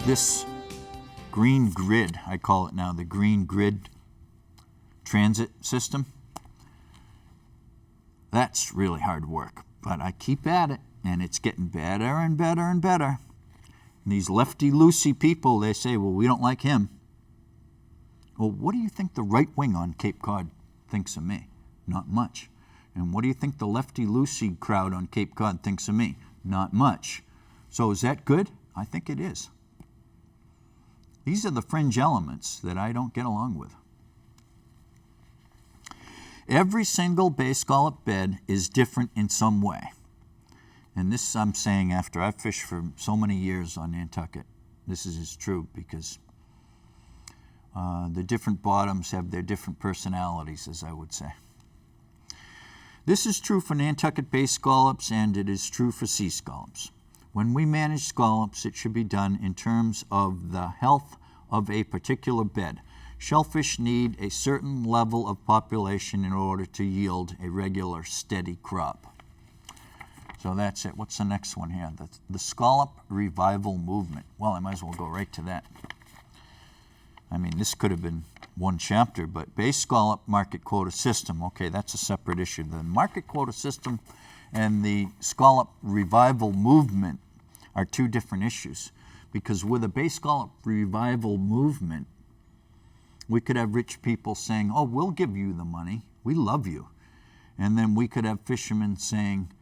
This green grid, I call it now the green grid transit system, that's really hard work. But I keep at it, and it's getting better and better and better. And these lefty-loosey people, they say, well, we don't like him. Well, what do you think the right wing on Cape Cod thinks of me? Not much. And what do you think the lefty-loosey crowd on Cape Cod thinks of me? Not much. So is that good? I think it is. These are the fringe elements that I don't get along with. Every single bay scallop bed is different in some way. And this I'm saying after I've fished for so many years on Nantucket. This is true because the different bottoms have their different personalities, as I would say. This is true for Nantucket bay scallops, and it is true for sea scallops. When we manage scallops, it should be done in terms of the health of a particular bed. Shellfish need a certain level of population in order to yield a regular, steady crop. So that's it. What's the next one here? The scallop revival movement. Well, I might as well go right to that. I mean, this could have been one chapter, but bay scallop market quota system, okay, that's a separate issue. The market quota system and the scallop revival movement are two different issues, because with a bay scallop revival movement, we could have rich people saying, oh, we'll give you the money, we love you. And then we could have fishermen saying,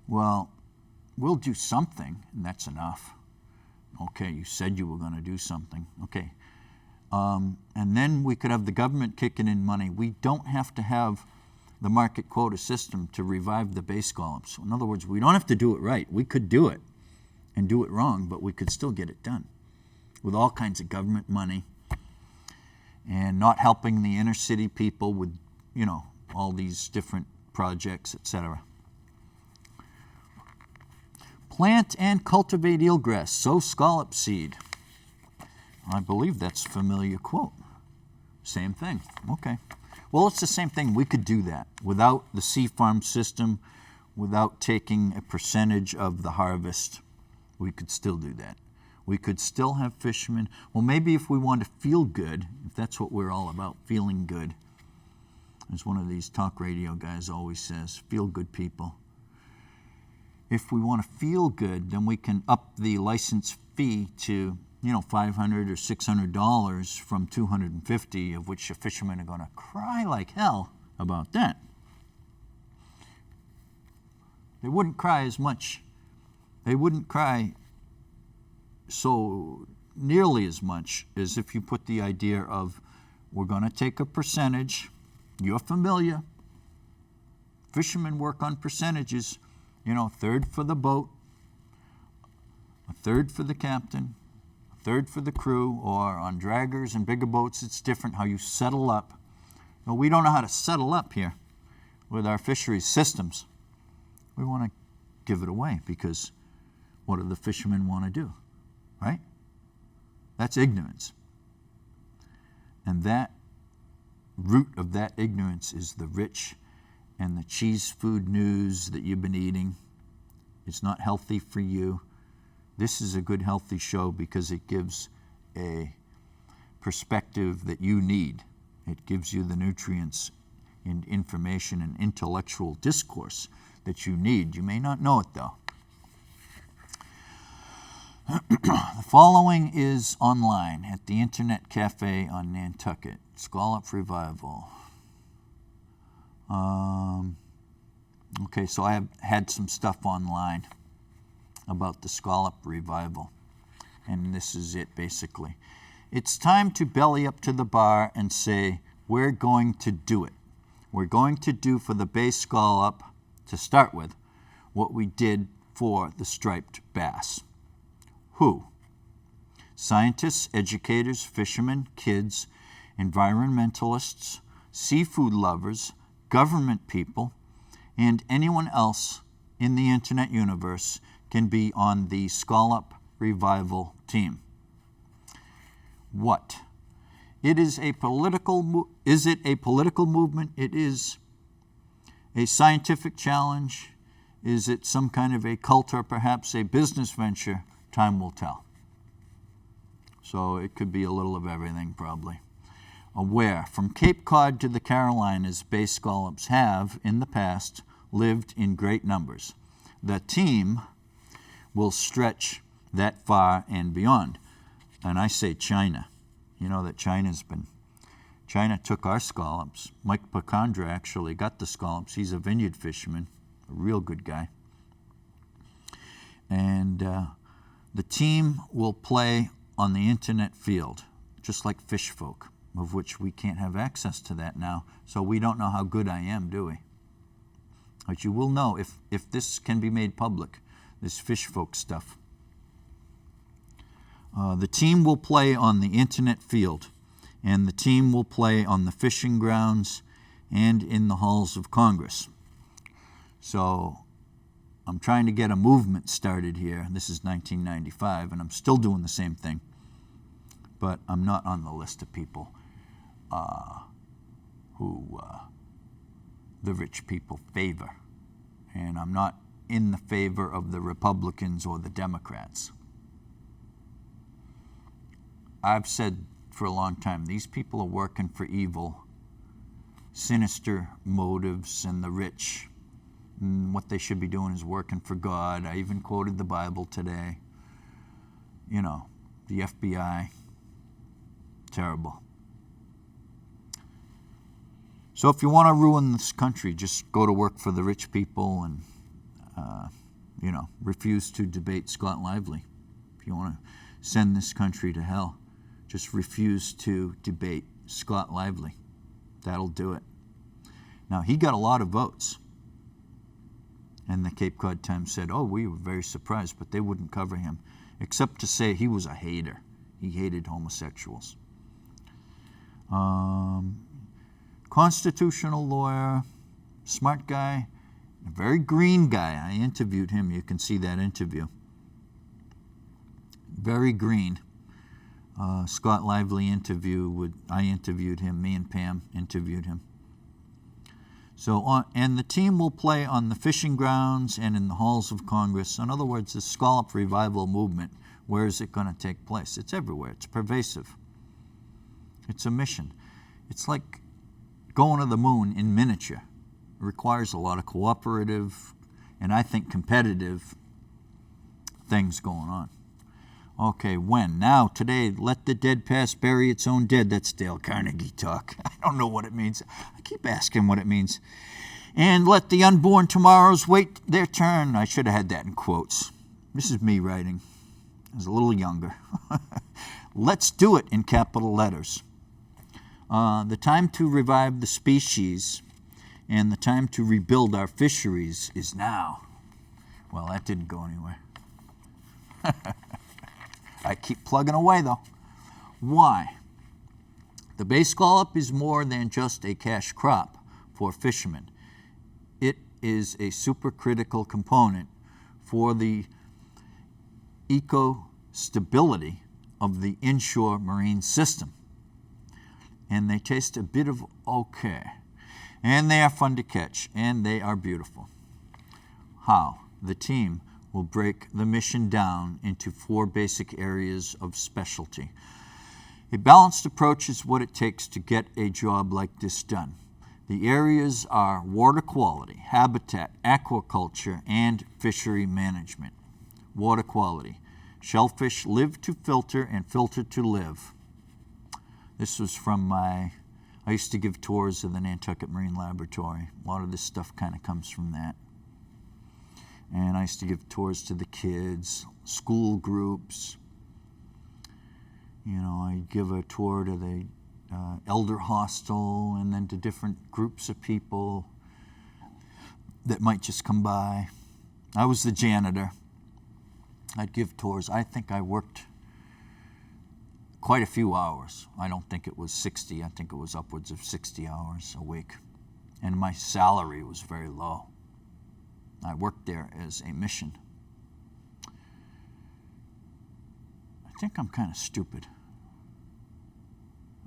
well, we'll do something, and that's enough. Okay, you said you were going to do something. Okay. And then we could have the government kicking in money. We don't have to have the market quota system to revive the bay scallops. So in other words, we don't have to do it right. We could do it and do it wrong, but we could still get it done with all kinds of government money and not helping the inner city people with, you know, all these different projects, etc. Plant and cultivate eelgrass, sow scallop seed. I believe that's a familiar quote. Same thing. Okay. Well, it's the same thing. We could do that without the sea farm system, without taking a percentage of the harvest. We could still do that. We could still have fishermen. Well, maybe if we want to feel good, if that's what we're all about, feeling good, as one of these talk radio guys always says, feel good people. If we want to feel good, then we can up the license fee to, you know, $500 or $600 from $250, of which the fishermen are going to cry like hell about that. They wouldn't cry as much. They wouldn't cry so nearly as much as if you put the idea of, we're going to take a percentage. You're familiar. Fishermen work on percentages. You know, a third for the boat, a third for the captain, a third for the crew, or on draggers and bigger boats, it's different how you settle up. Well, we don't know how to settle up here with our fisheries systems. We want to give it away because what do the fishermen want to do, right? That's ignorance. And that root of that ignorance is the rich and the cheese food news that you've been eating. It's not healthy for you. This is a good, healthy show because it gives a perspective that you need. It gives you the nutrients and information and intellectual discourse that you need. You may not know it, though. The following is online at the Internet Cafe on Nantucket. Scallop Revival. Okay, so I have had some stuff online about the scallop revival, and this is it basically. It's time to belly up to the bar and say, we're going to do it. We're going to do for the bay scallop, to start with, what we did for the striped bass. Who? Scientists, educators, fishermen, kids, environmentalists, seafood lovers, government people, and anyone else in the internet universe can be on the scallop revival team. What? Is it a political movement? It is a scientific challenge. Is it some kind of a cult or perhaps a business venture? Time will tell. So it could be a little of everything, probably. Where, from Cape Cod to the Carolinas, bay scallops have, in the past, lived in great numbers. The team will stretch that far and beyond. And I say China. You know that China took our scallops. Mike Picondra actually got the scallops. He's a vineyard fisherman, a real good guy. And the team will play on the internet field, just like fish folk, of which we can't have access to that now, so we don't know how good I am, do we? But you will know if this can be made public, this fish folk stuff. The team will play on the internet field, and the team will play on the fishing grounds and in the halls of Congress. So I'm trying to get a movement started here. This is 1995, and I'm still doing the same thing. But I'm not on the list of people who the rich people favor. And I'm not in the favor of the Republicans or the Democrats. I've said for a long time, these people are working for evil, sinister motives, and the rich. And what they should be doing is working for God. I even quoted the Bible today. You know, the FBI. Terrible. So if you want to ruin this country, just go to work for the rich people and, refuse to debate Scott Lively. If you want to send this country to hell, just refuse to debate Scott Lively. That'll do it. Now, he got a lot of votes. And the Cape Cod Times said, we were very surprised, but they wouldn't cover him, except to say he was a hater. He hated homosexuals. Constitutional lawyer, smart guy, a very green guy. I interviewed him. You can see that interview. Very green. Scott Lively I interviewed him. Me and Pam interviewed him. So, and the team will play on the fishing grounds and in the halls of Congress. In other words, the scallop revival movement, where is it going to take place? It's everywhere. It's pervasive. It's a mission. It's like going to the moon in miniature. It requires a lot of cooperative and I think competitive things going on. Okay, when? Now, today, let the dead past bury its own dead. That's Dale Carnegie talk. I don't know what it means. I keep asking what it means. And let the unborn tomorrows wait their turn. I should have had that in quotes. This is me writing. I was a little younger. Let's do it in capital letters. The time to revive the species and the time to rebuild our fisheries is now. Well, that didn't go anywhere. I keep plugging away, though. Why? The bay scallop is more than just a cash crop for fishermen. It is a supercritical component for the eco-stability of the inshore marine system. And they taste a bit of okay. And they are fun to catch, and they are beautiful. How? The team will break the mission down into 4 basic areas of specialty. A balanced approach is what it takes to get a job like this done. The areas are water quality, habitat, aquaculture, and fishery management. Water quality. Shellfish live to filter and filter to live. This was from I used to give tours of the Nantucket Marine Laboratory. A lot of this stuff kind of comes from that. And I used to give tours to the kids, school groups. I'd give a tour to the elder hostel and then to different groups of people that might just come by. I was the janitor. I'd give tours. I think I worked quite a few hours. I don't think it was 60. I think it was upwards of 60 hours a week. And my salary was very low. I worked there as a mission. I think I'm kind of stupid.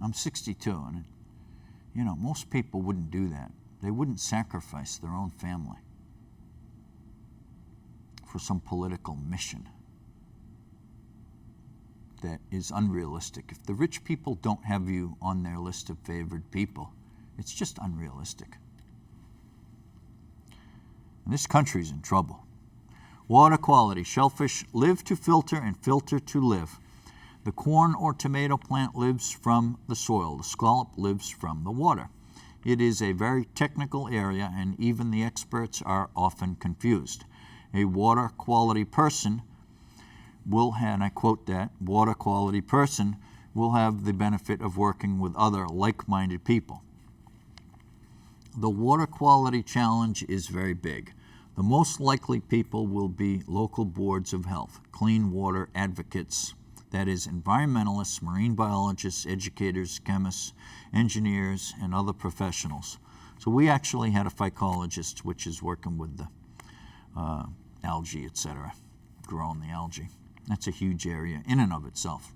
I'm 62, and most people wouldn't do that. They wouldn't sacrifice their own family for some political mission. that is unrealistic. If the rich people don't have you on their list of favored people, it's just unrealistic. And this country's in trouble. Water quality. Shellfish live to filter and filter to live. The corn or tomato plant lives from the soil. The scallop lives from the water. It is a very technical area, and even the experts are often confused. A water quality person will have, and I quote that, water quality person will have the benefit of working with other like-minded people. The water quality challenge is very big. The most likely people will be local boards of health, clean water advocates, that is, environmentalists, marine biologists, educators, chemists, engineers, and other professionals. So we actually had a phycologist, which is working with the algae, etc., growing the algae. That's a huge area in and of itself.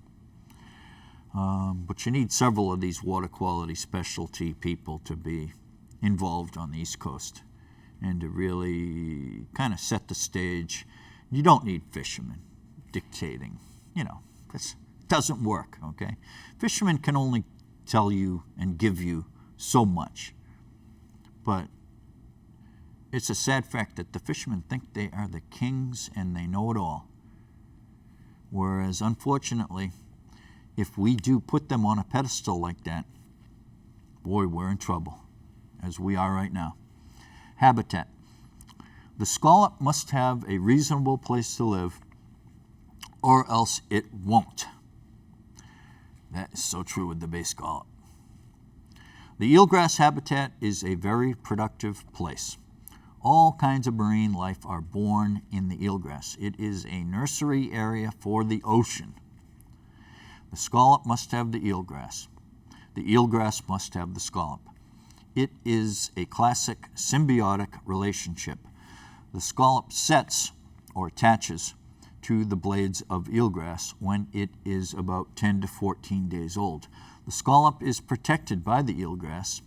But you need several of these water quality specialty people to be involved on the East Coast and to really kind of set the stage. You don't need fishermen dictating. This doesn't work, okay? Fishermen can only tell you and give you so much. But it's a sad fact that the fishermen think they are the kings and they know it all. Whereas, unfortunately, if we do put them on a pedestal like that, boy, we're in trouble, as we are right now. Habitat. The scallop must have a reasonable place to live, or else it won't. That is so true with the bay scallop. The eelgrass habitat is a very productive place. All kinds of marine life are born in the eelgrass. It is a nursery area for the ocean. The scallop must have the eelgrass. The eelgrass must have the scallop. It is a classic symbiotic relationship. The scallop sets or attaches to the blades of eelgrass when it is about 10 to 14 days old. The scallop is protected by the eelgrass.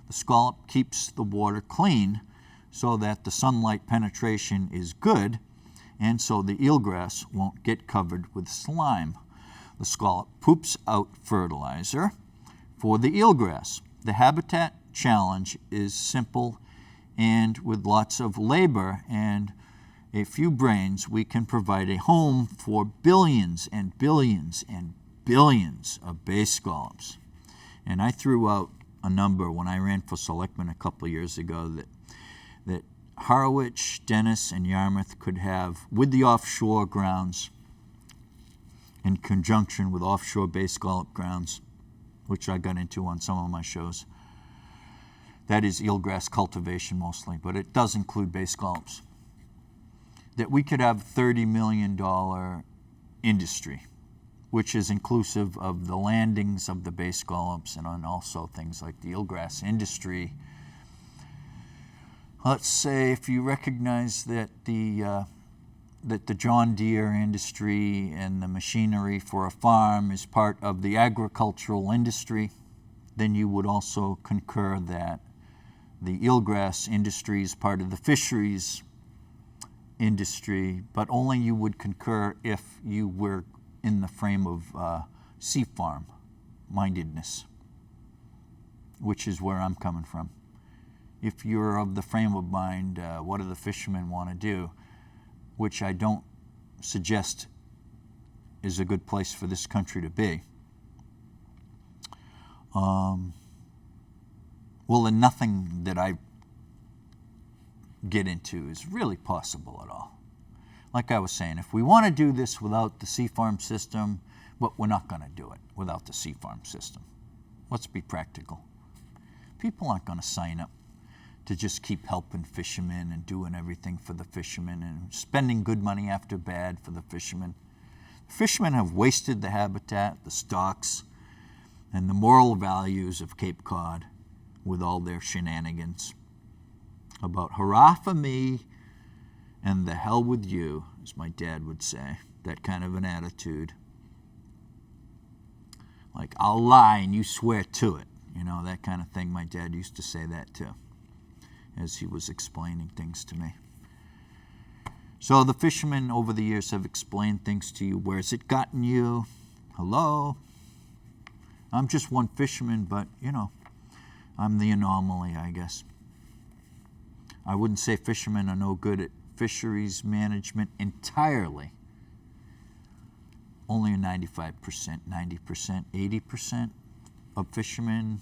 The scallop keeps the water clean so that the sunlight penetration is good, and so the eelgrass won't get covered with slime. The scallop poops out fertilizer for the eelgrass. The habitat challenge is simple, and with lots of labor and a few brains, we can provide a home for billions and billions and billions of bay scallops. And I threw out a number when I ran for selectman a couple years ago that Harwich, Dennis, and Yarmouth could have, with the offshore grounds, in conjunction with offshore bay scallop grounds, which I got into on some of my shows. That is eelgrass cultivation mostly, but it does include bay scallops. That we could have $30 million industry, which is inclusive of the landings of the bay scallops and on also things like the eelgrass industry. Let's say if you recognize that the John Deere industry and the machinery for a farm is part of the agricultural industry, then you would also concur that the eelgrass industry is part of the fisheries industry, but only you would concur if you were in the frame of sea farm mindedness, which is where I'm coming from. If you're of the frame of mind, what do the fishermen want to do, which I don't suggest is a good place for this country to be, well, then nothing that I get into is really possible at all. Like I was saying, if we want to do this without the sea farm system, but we're not going to do it without the sea farm system. Let's be practical. People aren't going to sign up to just keep helping fishermen and doing everything for the fishermen and spending good money after bad for the fishermen. Fishermen have wasted the habitat, the stocks, and the moral values of Cape Cod with all their shenanigans about hurrah for me and the hell with you, as my dad would say, that kind of an attitude. Like, I'll lie and you swear to it, that kind of thing. My dad used to say that too, as he was explaining things to me. So the fishermen over the years have explained things to you. Where's it gotten you? Hello? I'm just one fisherman, but, you know, I'm the anomaly, I guess. I wouldn't say fishermen are no good at fisheries management entirely. Only a 95%, 90%, 80% of fishermen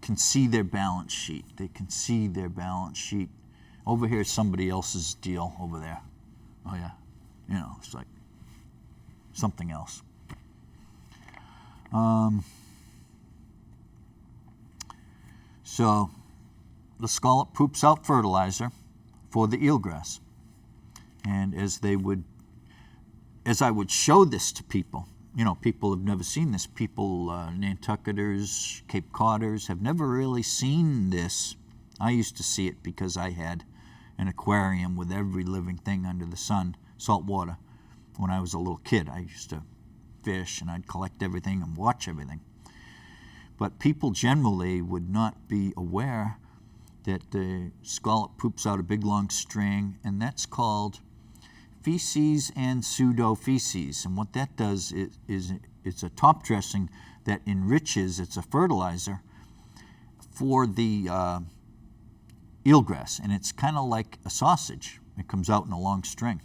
can see their balance sheet. They can see their balance sheet. Over here is somebody else's deal over there. Oh yeah, you know, it's like something else. So the scallop poops out fertilizer for the eelgrass. And as I would show this to people, you know, people have never seen this. People, Nantucketers, Cape Codders, have never really seen this. I used to see it because I had an aquarium with every living thing under the sun, salt water. When I was a little kid, I used to fish and I'd collect everything and watch everything. But people generally would not be aware that the scallop poops out a big long string, and that's called feces and pseudo-feces. And what that does is it's a top dressing that enriches, it's a fertilizer for the eelgrass, and it's kind of like a sausage. It comes out in a long string.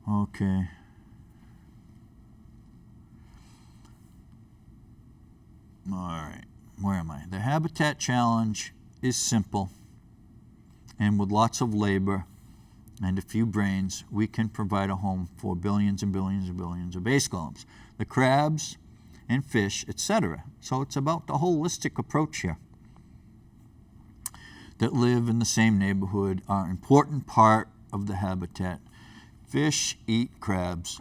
Okay. All right, where am I? The habitat challenge is simple, and with lots of labor and a few brains, we can provide a home for billions and billions and billions of bay scallops, the crabs and fish, etc. So it's about the holistic approach here. That live in the same neighborhood are an important part of the habitat. Fish eat crabs.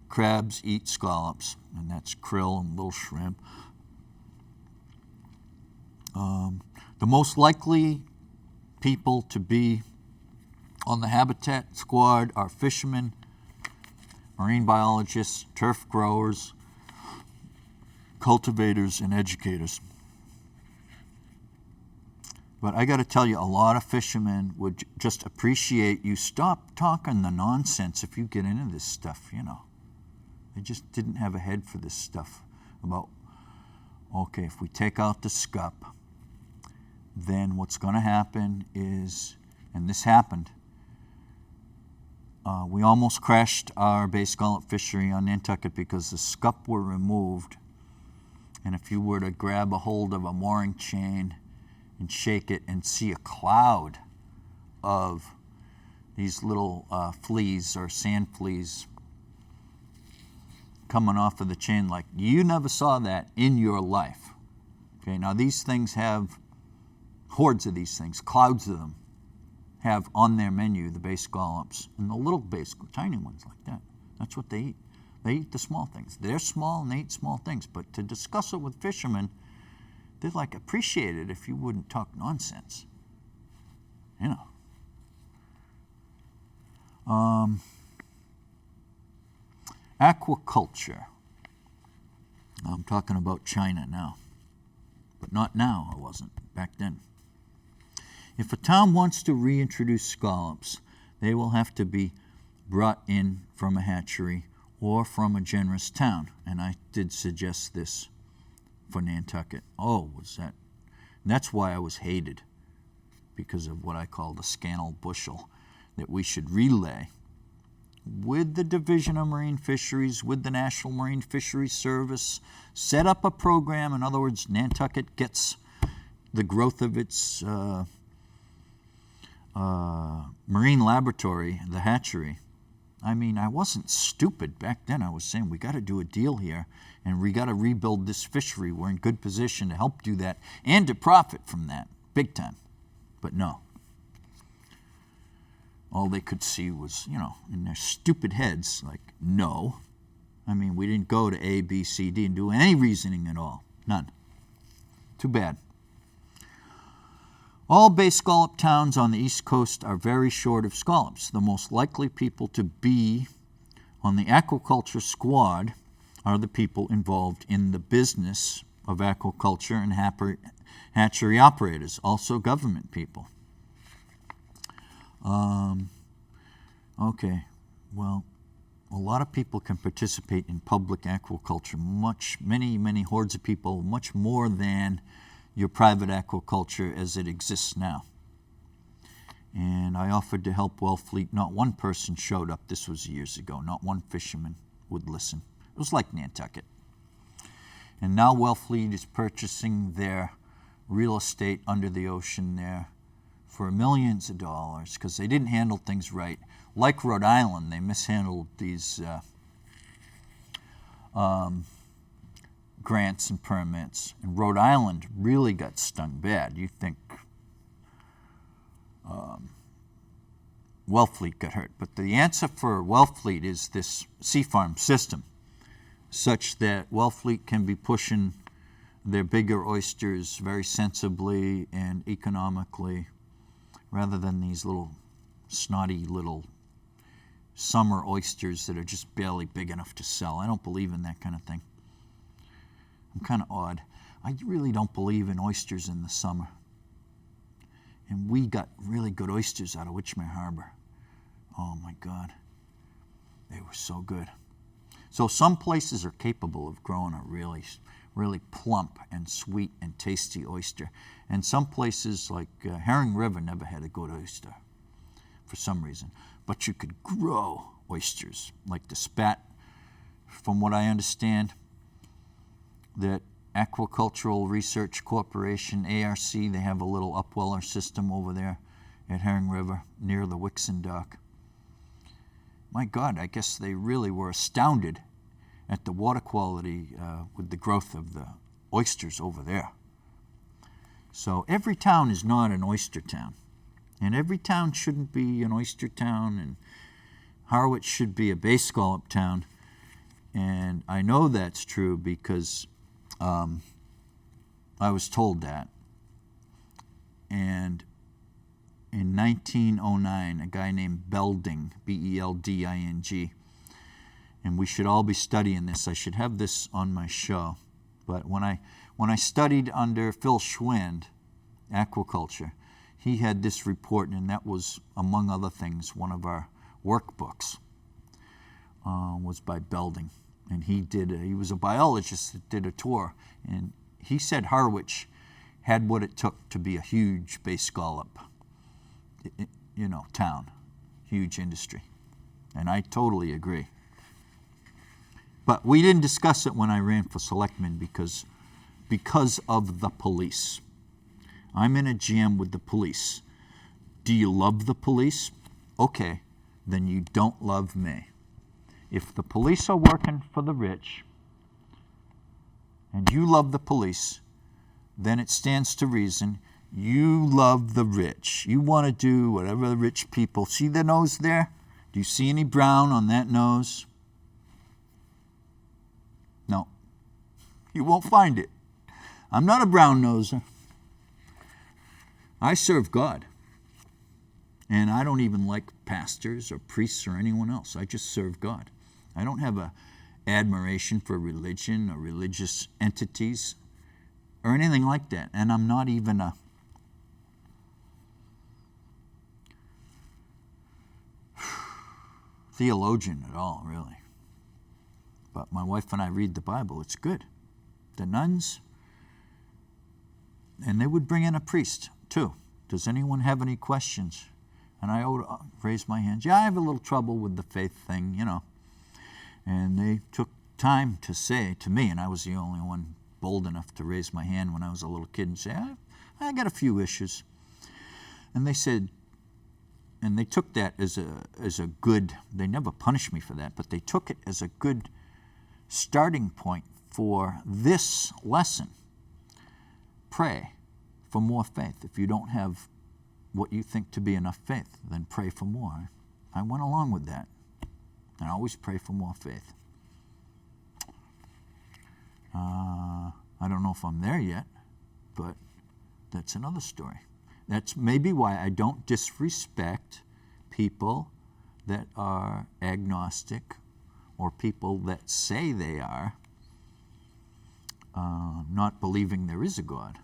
Crabs eat scallops, and that's krill and little shrimp. The most likely people to be on the habitat squad are fishermen, marine biologists, turf growers, cultivators, and educators. But I got to tell you, a lot of fishermen would just appreciate you stop talking the nonsense if you get into this stuff, you know. They just didn't have a head for this stuff about, okay, if we take out the scup, then what's going to happen is, and this happened, we almost crashed our bay scallop fishery on Nantucket because the scup were removed. And if you were to grab a hold of a mooring chain and shake it and see a cloud of these little fleas or sand fleas coming off of the chain, like you never saw that in your life. Okay, now these things have hordes of these things, clouds of them, have on their menu the bay scallops, and the little tiny ones like that. That's what they eat. They eat the small things. They're small and they eat small things, but to discuss it with fishermen, they'd like appreciate it if you wouldn't talk nonsense. You know. Aquaculture. I'm talking about China now, but not now. I wasn't back then. If a town wants to reintroduce scallops, they will have to be brought in from a hatchery or from a generous town. And I did suggest this for Nantucket. Oh, was that? And that's why I was hated, because of what I call the Scannell bushel, that we should relay with the Division of Marine Fisheries, with the National Marine Fisheries Service, set up a program. In other words, Nantucket gets the growth of its marine laboratory, the hatchery. I mean, I wasn't stupid back then. I was saying we got to do a deal here, and we got to rebuild this fishery. We're in good position to help do that and to profit from that, big time. But no. All they could see was, you know, in their stupid heads, like, no. I mean, we didn't go to A, B, C, D and do any reasoning at all. None. Too bad. All bay scallop towns on the East Coast are very short of scallops. The most likely people to be on the aquaculture squad are the people involved in the business of aquaculture and hatchery operators, also government people. Okay, Well, a lot of people can participate in public aquaculture, many hordes of people, much more than your private aquaculture as it exists now. And I offered to help Wellfleet. Not one person showed up. This was years ago. Not one fisherman would listen. It was like Nantucket. And now Wellfleet is purchasing their real estate under the ocean there for millions of dollars because they didn't handle things right. Like Rhode Island, they mishandled these grants and permits. And Rhode Island really got stung bad. You think Wellfleet got hurt. But the answer for Wellfleet is this sea farm system, such that Wellfleet can be pushing their bigger oysters very sensibly and economically, rather than these little snotty little summer oysters that are just barely big enough to sell. I don't believe in that kind of thing. I'm kind of odd. I really don't believe in oysters in the summer. And we got really good oysters out of Witchmere Harbor. Oh my God. They were so good. So some places are capable of growing a really plump and sweet and tasty oyster. And some places like Herring River never had a good oyster for some reason. But you could grow oysters like the spat, from what I understand, that Aquacultural Research Corporation, ARC, they have a little upweller system over there at Herring River near the Wixon Dock. My God, I guess they really were astounded at the water quality with the growth of the oysters over there. So every town is not an oyster town. And every town shouldn't be an oyster town, and Harwich should be a bay scallop town. And I know that's true because I was told that. And in 1909, a guy named Belding, Belding, and we should all be studying this. I should have this on my show. But when I studied under Phil Schwind, aquaculture, he had this report, and that was, among other things, one of our workbooks, was by Belding. And he was a biologist that did a tour, and he said Harwich had what it took to be a huge bay scallop, town, huge industry. And I totally agree. But we didn't discuss it when I ran for selectman because of the police. I'm in a jam with the police. Do you love the police? Okay, then you don't love me. If the police are working for the rich and you love the police, then it stands to reason you love the rich. You want to do whatever the rich people. See the nose there? Do you see any brown on that nose? No. You won't find it. I'm not a brown noser. I serve God. And I don't even like pastors or priests or anyone else. I just serve God. I don't have a admiration for religion or religious entities or anything like that. And I'm not even a theologian at all, really. But my wife and I read the Bible. It's good. The nuns, and they would bring in a priest, too. Does anyone have any questions? And I raised my hand. Yeah, I have a little trouble with the faith thing, And they took time to say to me, and I was the only one bold enough to raise my hand when I was a little kid and say, I got a few issues. And they said, and they took that as a good, they never punished me for that, but they took it as a good starting point for this lesson. Pray for more faith. If you don't have what you think to be enough faith, then pray for more. I went along with that. And I always pray for more faith. I don't know if I'm there yet, but that's another story. That's maybe why I don't disrespect people that are agnostic or people that say they are, not believing there is a God.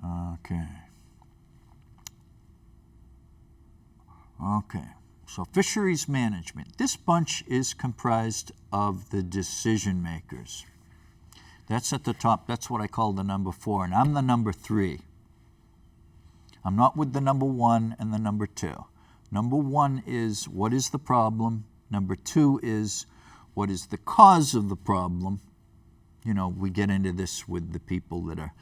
Okay. Okay, so fisheries management. This bunch is comprised of the decision makers. That's at the top. That's what I call the number 4, and I'm the number 3. I'm not with the number 1 and the number 2. Number 1 is, what is the problem? Number 2 is, what is the cause of the problem? You know, we get into this with the people that are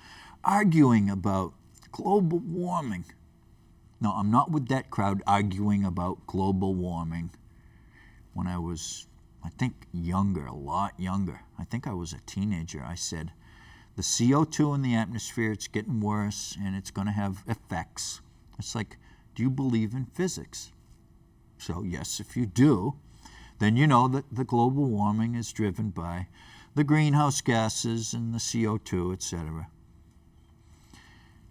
arguing about global warming. No, I'm not with that crowd arguing about global warming. When I was, I think, younger, a lot younger, I think I was a teenager, I said, the CO2 in the atmosphere, it's getting worse and it's going to have effects. It's like, do you believe in physics? So yes, if you do, then you know that the global warming is driven by the greenhouse gases and the CO2, etc.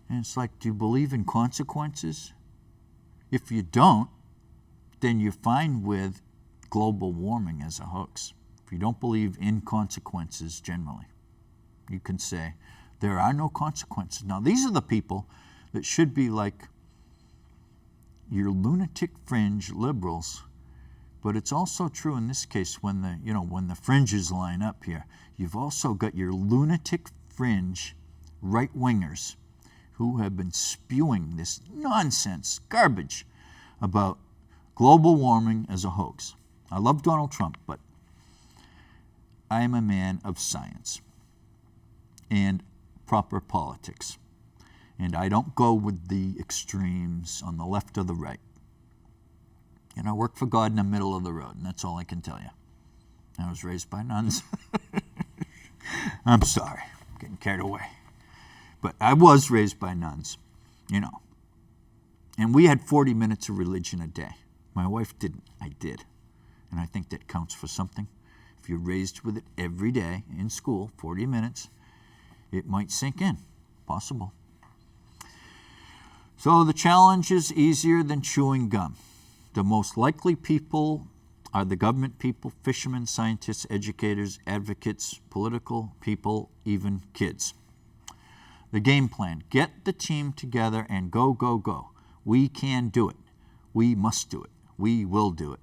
And it's like, do you believe in consequences? If you don't, then you're fine with global warming as a hoax. If you don't believe in consequences generally, you can say there are no consequences. Now, these are the people that should be like your lunatic fringe liberals, but it's also true in this case when the fringes line up here. You've also got your lunatic fringe right-wingers who have been spewing this nonsense, garbage, about global warming as a hoax. I love Donald Trump, but I am a man of science and proper politics. And I don't go with the extremes on the left or the right. And I work for God in the middle of the road, and that's all I can tell you. I was raised by nuns. I'm sorry, I'm getting carried away. But I was raised by nuns, you know. And we had 40 minutes of religion a day. My wife didn't. I did. And I think that counts for something. If you're raised with it every day in school, 40 minutes, it might sink in. Possible. So the challenge is easier than chewing gum. The most likely people are the government people, fishermen, scientists, educators, advocates, political people, even kids. The game plan, get the team together and go, go, go. We can do it. We must do it. We will do it.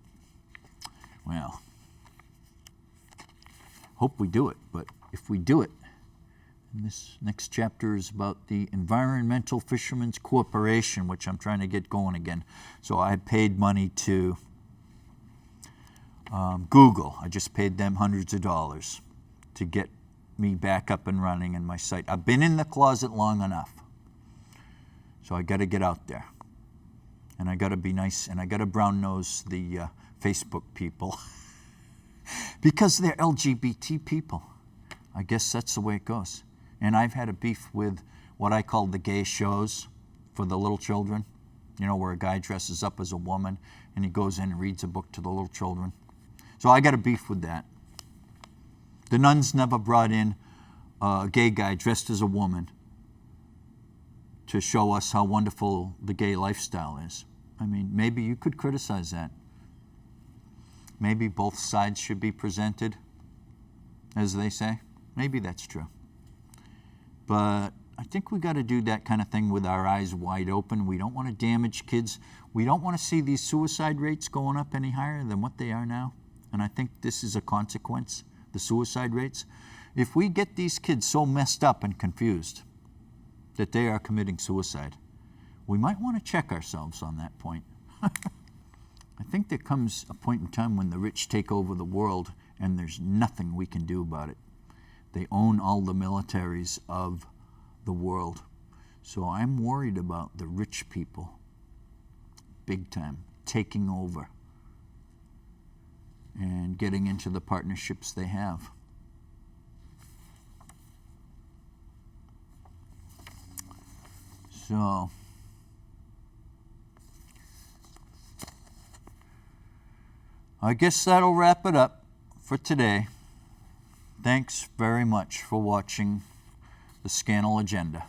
Well, hope we do it, but if we do it, and this next chapter is about the Environmental Fishermen's Corporation, which I'm trying to get going again. So I paid money to Google. I just paid them hundreds of dollars to get me back up and running in my site. I've been in the closet long enough. So I got to get out there. And I got to be nice, and I got to brown nose the Facebook people because they're LGBT people. I guess that's the way it goes. And I've had a beef with what I call the gay shows for the little children, you know, where a guy dresses up as a woman and he goes in and reads a book to the little children. So I got a beef with that. The nuns never brought in a gay guy dressed as a woman to show us how wonderful the gay lifestyle is. I mean, maybe you could criticize that. Maybe both sides should be presented, as they say. Maybe that's true. But I think we got to do that kind of thing with our eyes wide open. We don't want to damage kids. We don't want to see these suicide rates going up any higher than what they are now. And I think this is a consequence, the suicide rates. If we get these kids so messed up and confused that they are committing suicide, we might want to check ourselves on that point. I think there comes a point in time when the rich take over the world and there's nothing we can do about it. They own all the militaries of the world. So I'm worried about the rich people, big time, taking over and getting into the partnerships they have. So I guess that'll wrap it up for today. Thanks very much for watching the Scannell Agenda.